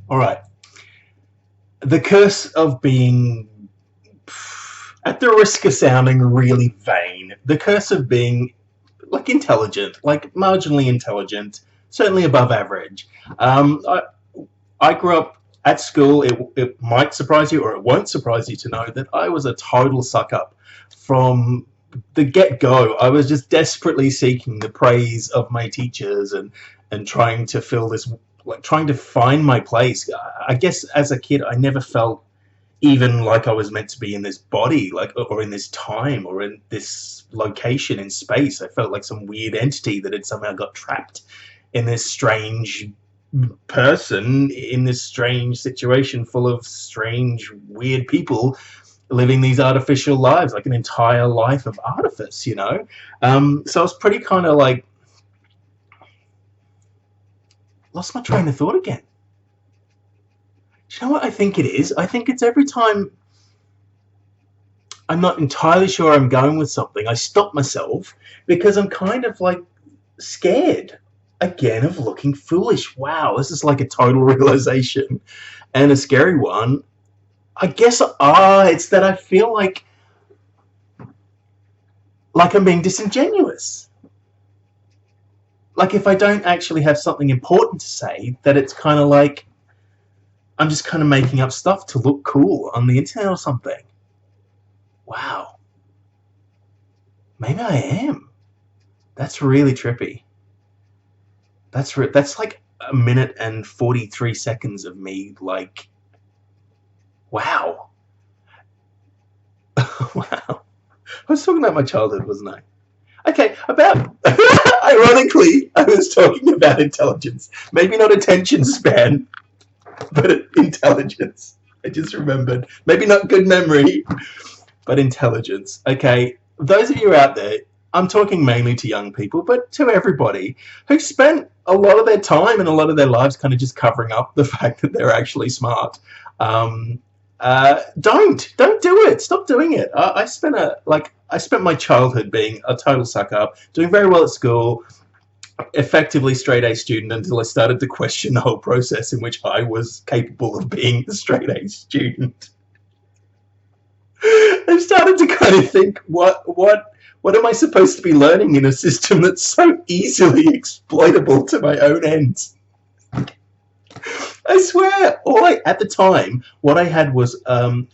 All right. The curse of being, at the risk of sounding really vain, the curse of being like intelligent, like marginally intelligent, certainly above average. I grew up at school. It might surprise you, or it won't surprise you to know that I was a total suck up from the get go. I was just desperately seeking the praise of my teachers and trying to fill this, like trying to find my place. I guess as a kid, I never felt even like I was meant to be in this body, like, or in this time, or in this location in space. I felt like some weird entity that had somehow got trapped in this strange person, in this strange situation full of strange, weird people living these artificial lives, like an entire life of artifice, you know? So I was pretty kind of like, lost my train of thought again. Do you know what I think it is? I think it's every time I'm not entirely sure I'm going with something, I stop myself because I'm kind of like scared again of looking foolish. Wow, this is like a total realization and a scary one. I guess it's that I feel like I'm being disingenuous. Like if I don't actually have something important to say, that it's kind of like I'm just kind of making up stuff to look cool on the internet or something. Wow. Maybe I am. That's really trippy. That's like a minute and 43 seconds of me like, wow. Wow. I was talking about my childhood, wasn't I? Okay, about ironically, I was talking about intelligence. Maybe not attention span, but intelligence. I just remembered. Maybe not good memory, but intelligence. Okay, those of you out there, I'm talking mainly to young people, but to everybody who spent a lot of their time and a lot of their lives kind of just covering up the fact that they're actually smart. Don't do it. Stop doing it. I spent my childhood being a total suck up, doing very well at school, effectively straight A student until I started to question the whole process in which I was capable of being a straight A student. I started to kind of think, what am I supposed to be learning in a system that's so easily exploitable to my own ends? I swear, at the time, what I had was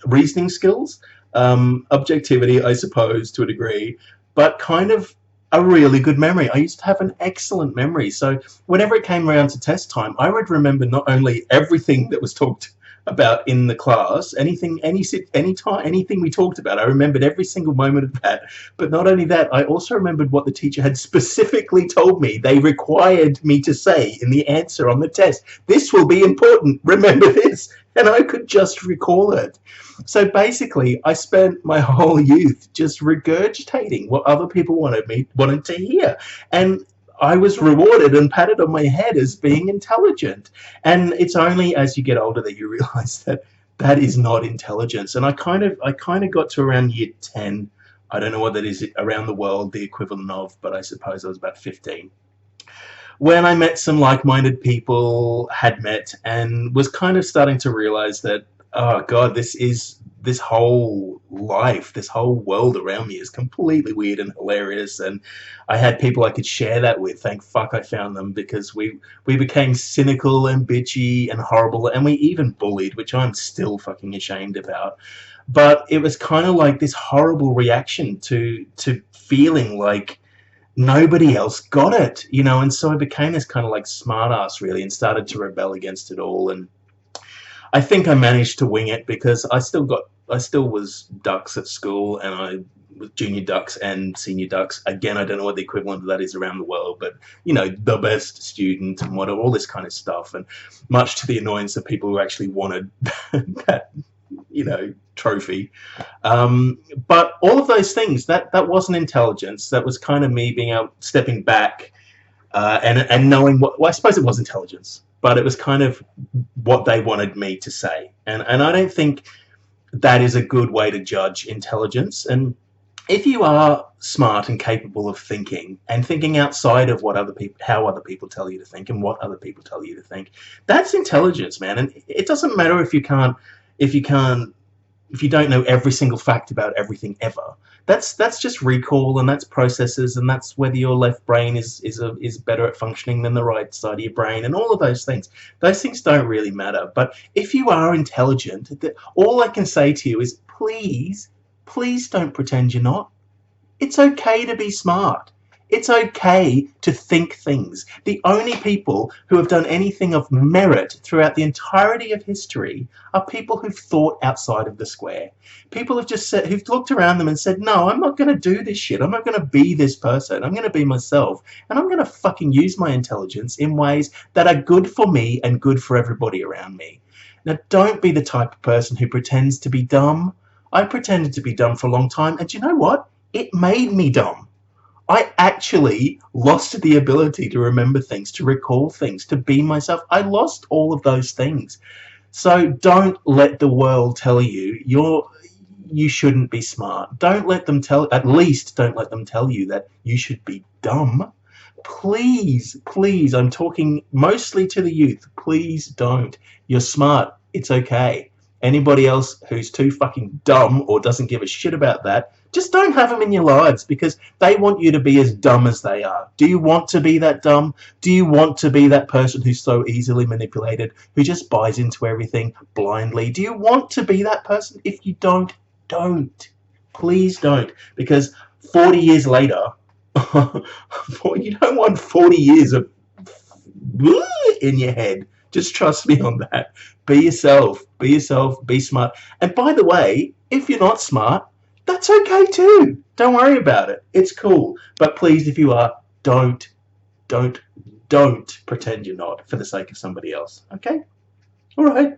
reasoning skills, objectivity, I suppose, to a degree, but kind of a really good memory. I used to have an excellent memory, so whenever it came around to test time, I would remember not only everything that was talked about in the class, anything we talked about, I remembered every single moment of that. But not only that, I also remembered what the teacher had specifically told me they required me to say in the answer on the test. This will be important, remember this. And I could just recall it. So basically, I spent my whole youth just regurgitating what other people wanted to hear. And I was rewarded and patted on my head as being intelligent. And it's only as you get older that you realize that that is not intelligence. And I kind of got to around year 10. I don't know what that is around the world, the equivalent of, but I suppose I was about 15. When I met some like-minded people, had met, and was kind of starting to realize that, oh God, this whole life, this whole world around me is completely weird and hilarious. And I had people I could share that with. Thank fuck I found them, because we became cynical and bitchy and horrible, and we even bullied, which I'm still fucking ashamed about. But it was kind of like this horrible reaction to feeling like nobody else got it, you know. And so I became this kind of like smartass, really, and started to rebel against it all. And I think I managed to wing it, because I still was ducks at school, and I was junior ducks and senior ducks. Again, I don't know what the equivalent of that is around the world, but you know, the best student and whatever, all this kind of stuff, and much to the annoyance of people who actually wanted that, you know, trophy. But all of those things, that wasn't intelligence. That was kind of me being out, stepping back, and knowing what. Well, I suppose it was intelligence, but it was kind of what they wanted me to say. And I don't think that is a good way to judge intelligence. And if you are smart and capable of thinking and thinking outside of what other people, how other people tell you to think and what other people tell you to think, that's intelligence, man. And it doesn't matter if you can't, if you don't know every single fact about everything ever. That's just recall, and that's processes, and that's whether your left brain is better at functioning than the right side of your brain, and all of those things. Those things don't really matter. But if you are intelligent, all I can say to you is please, please don't pretend you're not. It's okay to be smart. It's okay to think things. The only people who have done anything of merit throughout the entirety of history are people who've thought outside of the square. People have just said, who've looked around them and said, no, I'm not going to do this shit. I'm not going to be this person. I'm going to be myself. And I'm going to fucking use my intelligence in ways that are good for me and good for everybody around me. Now, don't be the type of person who pretends to be dumb. I pretended to be dumb for a long time. And you know what? It made me dumb. I actually lost the ability to remember things, to recall things, to be myself. I lost all of those things. So don't let the world tell you you shouldn't be smart. Don't let them tell, at least don't let them tell you that you should be dumb. Please, please, I'm talking mostly to the youth. Please don't. You're smart. It's okay. Anybody else who's too fucking dumb or doesn't give a shit about that, just don't have them in your lives, because they want you to be as dumb as they are. Do you want to be that dumb? Do you want to be that person who's so easily manipulated, who just buys into everything blindly? Do you want to be that person? If you don't, don't. Please don't. Because 40 years later, you don't want 40 years of in your head. Just trust me on that. Be yourself. Be yourself. Be smart. And by the way, if you're not smart, that's okay too. Don't worry about it. It's cool. But please, if you are, don't pretend you're not for the sake of somebody else. Okay? All right.